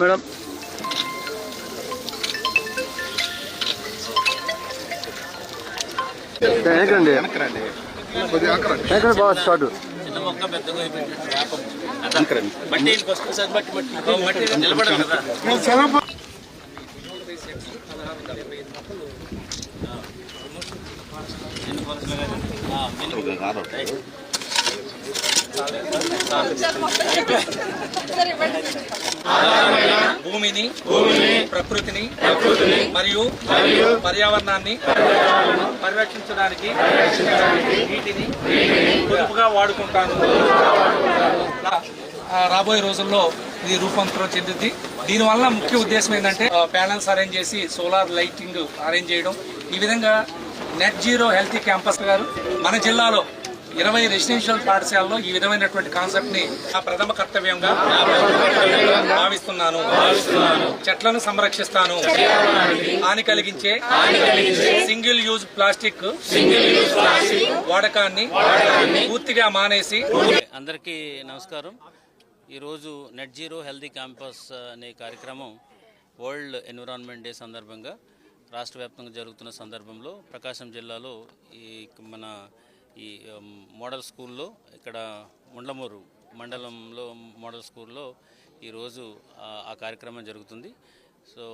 Madam వెనకండి వెనకండి బాగా start భూమిని ప్రకృతిని మరియు పర్యావరణాన్ని పరిరక్షించడానికి నీటిని పొదుపుగా వాడుకుంటాను. రాబోయే రోజుల్లో ఇది రూపాంతరం చెందుద్ది. దీనివల్ల ముఖ్య ఉద్దేశం ఏంటంటే ప్యానల్స్ అరేంజ్ చేసి సోలార్ లైటింగ్ అరేంజ్ చేయడం. ఈ విధంగా నెట్ జీరో హెల్తీ క్యాంపస్ గారు మన జిల్లాలో 20 రెసిడెన్షియల్ పాఠశాలలో ఈ విధమైనటువంటి కాన్సెప్ట్ ని ప్రథమ కర్తవ్యంగా భావిస్తున్నాను. చెట్లను సంరక్షిస్తాను. హాని కలిగించే సింగిల్ యూజ్ ప్లాస్టిక్ వాడకాన్ని పూర్తిగా మానేసి. అందరికీ నమస్కారం. ఈరోజు నెట్ జీరో హెల్తీ క్యాంపస్ అనే కార్యక్రమం వరల్డ్ ఎన్విరాన్మెంట్ డే సందర్భంగా రాష్ట్ర వ్యాప్తంగా జరుగుతున్న సందర్భంలో ప్రకాశం జిల్లాలో మన మోడల్ స్కూల్లో ఇక్కడ ముండ్లమూరు మండలంలో మోడల్ స్కూల్లో ఈరోజు ఆ కార్యక్రమం జరుగుతుంది. సో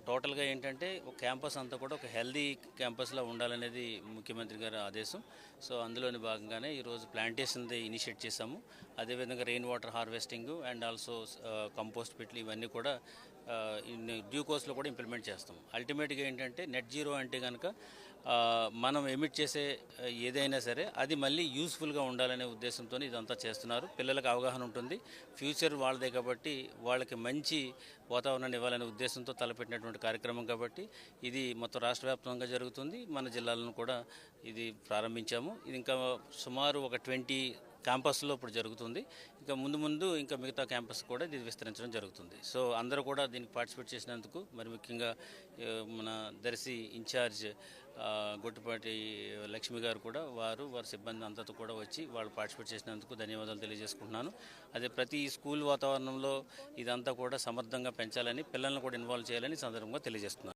టోటల్గా ఏంటంటే ఒక క్యాంపస్ అంతా కూడా ఒక హెల్దీ క్యాంపస్లో ఉండాలనేది ముఖ్యమంత్రి గారి ఆదేశం. సో అందులోని భాగంగానే ఈరోజు ప్లాంటేషన్ది ఇనిషియేట్ చేశాము. అదేవిధంగా rain water harvesting and also compost పిట్లు ఇవన్నీ కూడా డ్యూ కోర్స్లో కూడా ఇంప్లిమెంట్ చేస్తాం. అల్టిమేట్గా ఏంటంటే నెట్ జీరో అంటే కనుక మనం ఎమిట్ చేసే ఏదైనా సరే అది మళ్ళీ యూస్ఫుల్గా ఉండాలనే ఉద్దేశంతో ఇదంతా చేస్తున్నారు. పిల్లలకు అవగాహన ఉంటుంది, ఫ్యూచర్ వాళ్ళదే కాబట్టి వాళ్ళకి మంచి వాతావరణాన్ని ఇవ్వాలనే ఉద్దేశంతో తలపెట్టినటువంటి కార్యక్రమం కాబట్టి ఇది మొత్తం రాష్ట్ర వ్యాప్తంగా జరుగుతుంది. మన జిల్లాలను కూడా ఇది ప్రారంభించాము. ఇది ఇంకా సుమారు ఒక 20 క్యాంపస్లో ఇప్పుడు జరుగుతుంది. ఇంకా ముందు ఇంకా మిగతా క్యాంపస్ కూడా ఇది విస్తరించడం జరుగుతుంది. సో అందరూ కూడా దీనికి పార్టిసిపేట్ చేసినందుకు, మరి ముఖ్యంగా మన దర్శి ఇన్ఛార్జ్ గొట్టుపాటి లక్ష్మి గారు కూడా వారి సిబ్బంది అంతతో కూడా వచ్చి వాళ్ళు పార్టిసిపేట్ చేసినందుకు ధన్యవాదాలు తెలియజేసుకుంటున్నాను. అదే ప్రతి స్కూల్ వాతావరణంలో ఇదంతా కూడా సమర్థంగా పెంచాలని, పిల్లలను కూడా ఇన్వాల్వ్ చేయాలని సందర్భంగా తెలియజేస్తున్నాను.